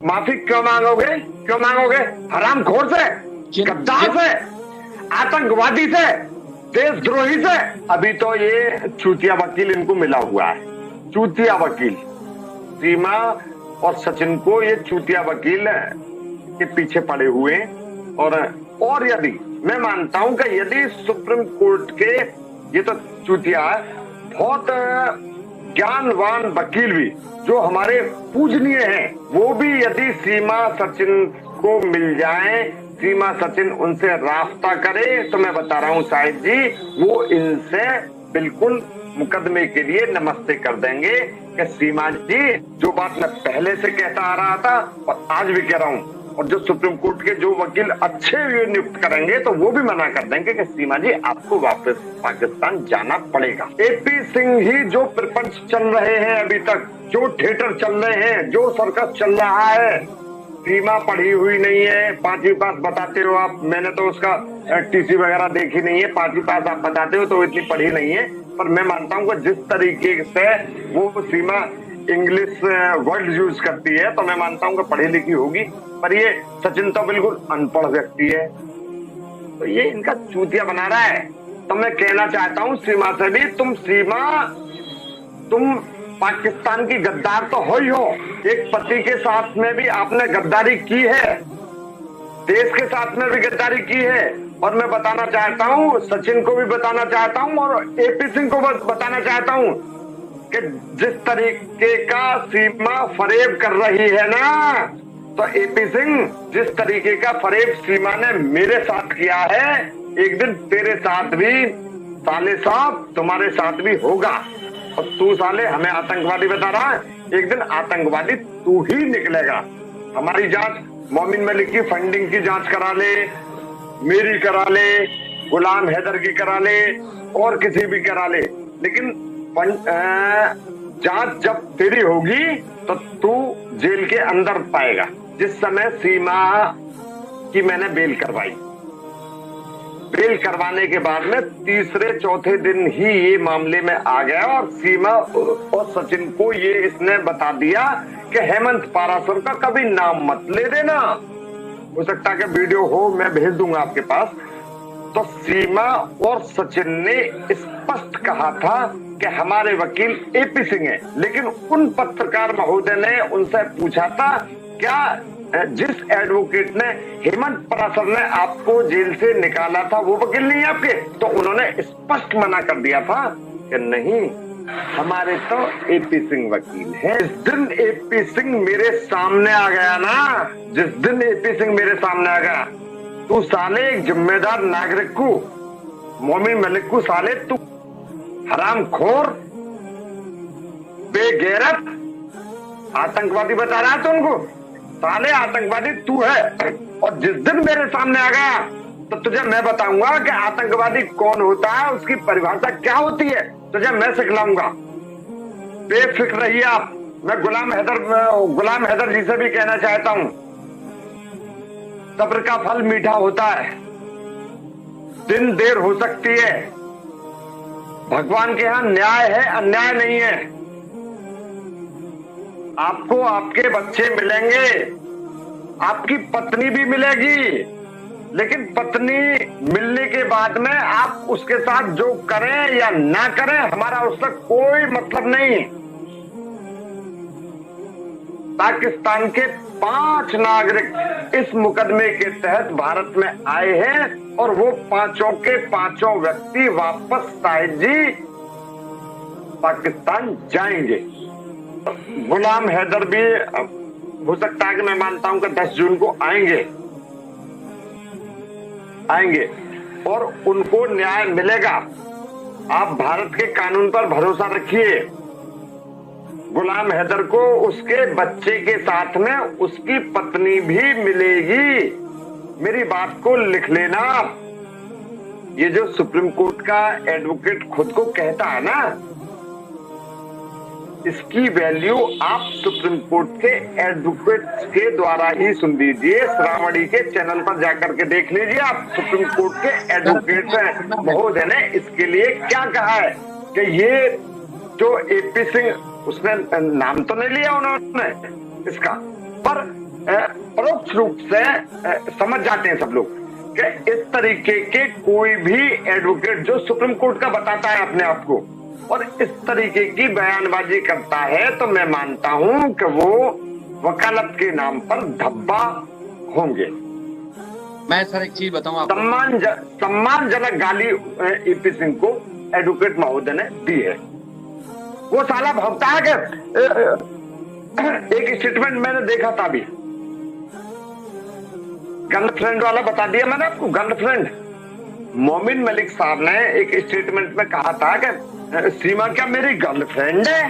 माफी क्यों मांगोगे? क्यों मांगोगे? हरामखोर से, गद्दार से, आतंकवादी से, देशद्रोही से। अभी तो ये चूतिया वकील इनको मिला हुआ है, चूतिया वकील। सीमा और सचिन को ये चूतिया वकील के पीछे पड़े हुए। और यदि मैं मानता हूं कि यदि सुप्रीम कोर्ट के ये तो चूतिया है, बहुत ज्ञानवान वकील भी जो हमारे पूजनीय हैं, वो भी यदि सीमा सचिन को मिल जाए, सीमा सचिन उनसे रास्ता करे, तो मैं बता रहा हूं साहिब जी, वो इनसे बिल्कुल मुकदमे के लिए नमस्ते कर देंगे कि सीमा जी, जो बात मैं पहले से कहता आ रहा था और आज भी कह रहा हूं, और जो सुप्रीम कोर्ट के जो वकील अच्छे नियुक्त करेंगे तो वो भी मना कर देंगे कि सीमा जी आपको वापस पाकिस्तान जाना पड़ेगा। एपी सिंह ही जो प्रपंच चल रहे हैं अभी तक, जो थिएटर चल रहे हैं, जो सर्कस चल रहा है, सीमा पढ़ी हुई नहीं है। 5वीं पास बताते हो आप, मैंने तो उसका टीसी वगैरह देखी नहीं है। 5वीं पास आप बताते हो तो इतनी पढ़ी नहीं है, पर मैं मानता हूँ कि जिस तरीके से वो सीमा इंग्लिश वर्ड यूज करती है तो मैं मानता हूँ कि पढ़ी लिखी होगी। पर ये सचिन तो बिल्कुल अनपढ़ व्यक्ति है, तो ये इनका चूतिया बना रहा है। तो मैं कहना चाहता हूँ सीमा से भी, तुम पाकिस्तान की गद्दार तो हो ही हो। एक पति के साथ में भी आपने गद्दारी की है, देश के साथ में भी गद्दारी की है। और मैं बताना चाहता हूँ, सचिन को भी बताना चाहता हूँ और एपी सिंह को बताना चाहता हूँ कि जिस तरीके का सीमा फरेब कर रही है ना, तो एपी सिंह जिस तरीके का फरेब सीमा ने मेरे साथ किया है, एक दिन तेरे साथ भी, साले साहब तुम्हारे साथ भी होगा। और तू साले हमें आतंकवादी बता रहा है, एक दिन आतंकवादी तू ही निकलेगा। हमारी जांच, मोमिन मलिक की फंडिंग की जांच करा ले, मेरी करा ले, गुलाम हैदर की करा ले, और किसी भी करा ले, लेकिन जांच जब तेरी होगी तो तू जेल के अंदर पाएगा। जिस समय सीमा की मैंने बेल करवाई, बेल करवाने के बाद में तीसरे चौथे दिन ही ये मामले में आ गया और सीमा और सचिन को ये इसने बता दिया कि हेमंत पारासर का कभी नाम मत ले देना। हो सकता है कि वीडियो हो, मैं भेज दूंगा आपके पास। तो सीमा और सचिन ने स्पष्ट कहा था कि हमारे वकील एपी सिंह है, लेकिन उन पत्रकार महोदय ने उनसे पूछा था, क्या जिस एडवोकेट ने हेमंत पारासर ने आपको जेल से निकाला था वो वकील नहीं है आपके? तो उन्होंने स्पष्ट मना कर दिया था कि नहीं, हमारे तो एपी सिंह वकील है। जिस दिन एपी सिंह मेरे सामने आ गया ना, जिस दिन एपी सिंह मेरे सामने आ गया, तू साले एक जिम्मेदार नागरिक को, मोमिन मलिक को साले तू हरामखोर, बेगैरत आतंकवादी बता रहा है तो उनको, साले आतंकवादी तू है। और जिस दिन मेरे सामने आ गया तो तुझे मैं बताऊंगा कि आतंकवादी कौन होता है, उसकी परिभाषा क्या होती है, तुझे मैं सिखलाऊंगा। बेफिक्र रहिए आप। मैं गुलाम हैदर जी से भी कहना चाहता हूं, सब्र का फल मीठा होता है, दिन देर हो सकती है, भगवान के यहाँ न्याय है, अन्याय नहीं है। आपको आपके बच्चे मिलेंगे, आपकी पत्नी भी मिलेगी, लेकिन पत्नी मिलने के बाद में आप उसके साथ जो करें या ना करें, हमारा उससे कोई मतलब नहीं। पाकिस्तान के 5 नागरिक इस मुकदमे के तहत भारत में आए हैं और वो पांचों के पांचों व्यक्ति वापस साहिब जी पाकिस्तान जाएंगे। गुलाम हैदर भी हो सकता है कि मैं मानता हूं कि 10 जून को आएंगे और उनको न्याय मिलेगा। आप भारत के कानून पर भरोसा रखिए। गुलाम हैदर को उसके बच्चे के साथ में उसकी पत्नी भी मिलेगी। मेरी बात को लिख लेना। ये जो सुप्रीम कोर्ट का एडवोकेट खुद को कहता है ना, इसकी वैल्यू आप सुप्रीम कोर्ट के एडवोकेट के द्वारा ही सुन लीजिए। श्रावणी के चैनल पर जाकर के देख लीजिए आप, सुप्रीम कोर्ट के एडवोकेट महोदय ने इसके लिए क्या कहा है कि ये जो एपी सिंह, उसने नाम तो नहीं लिया उन्होंने इसका, पर परोक्ष रूप से समझ जाते हैं सब लोग कि इस तरीके के कोई भी एडवोकेट जो सुप्रीम कोर्ट का बताता है अपने आप को और इस तरीके की बयानबाजी करता है तो मैं मानता हूं कि वो वकालत के नाम पर धब्बा होंगे। मैं सर एक चीज बताऊं आपको, सम्मानजनक गाली ईपी सिंह को एडवोकेट महोदय ने दी है। वो साला भौंकता है कि एक स्टेटमेंट मैंने देखा था अभी, गर्लफ्रेंड वाला बता दिया मैंने आपको, गर्लफ्रेंड। मोमिन मलिक साहब ने एक स्टेटमेंट में कहा था कि सीमा क्या मेरी गर्लफ्रेंड है,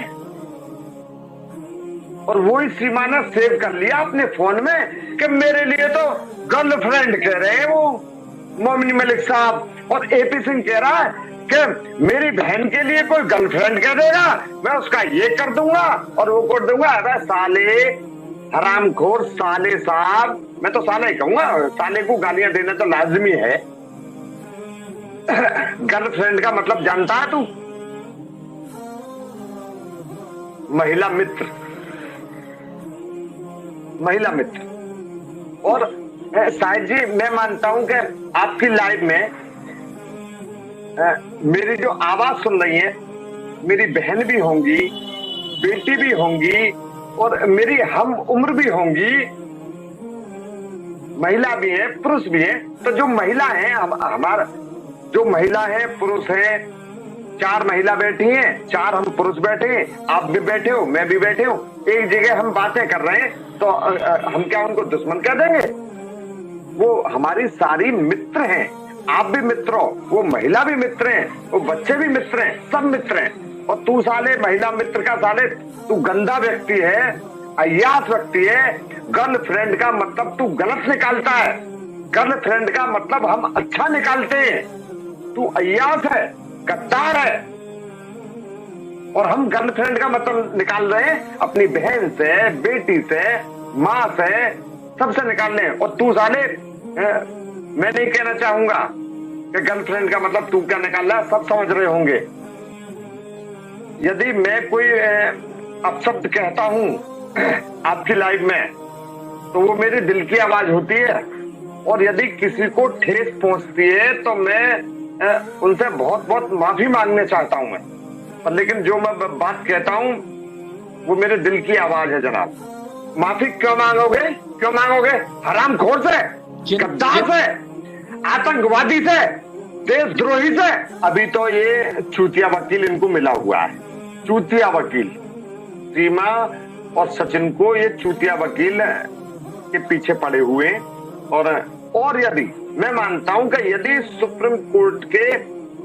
और वही सीमा ने सेव कर लिया अपने फोन में कि मेरे लिए तो गर्लफ्रेंड कह रहे हैं वो मोमिन मलिक साहब, और एपी सिंह कह रहा है कि मेरी बहन के लिए कोई गर्लफ्रेंड कह देगा मैं उसका ये कर दूंगा और वो कर दूंगा। अरे साले हरामखोर साले साहब, मैं तो साले ही कहूंगा, साले को गालियां देना तो लाजमी है। गर्लफ्रेंड का मतलब जानता है तू? महिला मित्र, महिला मित्र। और शायद जी मैं मानता हूं कि आपकी लाइफ में मेरी जो आवाज सुन रही है, मेरी बहन भी होंगी, बेटी भी होंगी और मेरी हम उम्र भी होंगी, महिला भी है पुरुष भी है। तो जो महिला है हमारा जो महिला है पुरुष है, 4 महिला बैठी हैं, 4 हम पुरुष बैठे हैं, आप भी बैठे हो, मैं भी बैठे हूं, एक जगह हम बातें कर रहे हैं, तो हम क्या उनको दुश्मन कह देंगे? वो हमारी सारी मित्र हैं, आप भी मित्र हो, वो महिला भी मित्र हैं, वो बच्चे भी मित्र हैं, सब मित्र हैं। और तू साले महिला मित्र का साले तू गंदा व्यक्ति है, अय्यास व्यक्ति है। गर्लफ्रेंड का मतलब तू गलत निकालता है, गर्लफ्रेंड का मतलब हम अच्छा निकालते हैं। तू अय्यास है, गद्दार है, और हम गर्लफ्रेंड का मतलब निकाल रहे हैं अपनी बहन से, बेटी से, माँ से, सबसे निकाल रहे हैं। और तू साले मैं नहीं कहना चाहूंगा कि गर्लफ्रेंड का मतलब तू क्या निकाल रहा है, सब समझ रहे होंगे। यदि मैं कोई अपशब्द कहता हूं आपकी लाइफ में तो वो मेरे दिल की आवाज होती है, और यदि किसी को ठेस पहुंचती है तो मैं उनसे बहुत बहुत माफी मांगने चाहता हूं मैं, पर लेकिन जो मैं बात कहता हूं वो मेरे दिल की आवाज है जनाब। माफी क्यों मांगोगे, क्यों मांगोगे? हरामखोर से, गद्दार से, आतंकवादी से, देशद्रोही से। अभी तो ये चूतिया वकील इनको मिला हुआ है, चूतिया वकील। सीमा और सचिन को ये चूतिया वकील के पीछे पड़े हुए। और यदि मैं मानता हूं कि यदि सुप्रीम कोर्ट के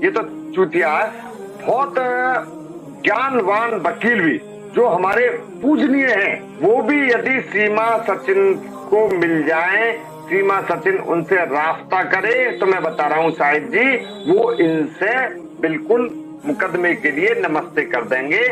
ये तो चूतिया बहुत ज्ञानवान वकील भी जो हमारे पूजनीय हैं, वो भी यदि सीमा सचिन को मिल जाए, सीमा सचिन उनसे रास्ता करे, तो मैं बता रहा हूं शाहिद जी वो इनसे बिल्कुल मुकदमे के लिए नमस्ते कर देंगे।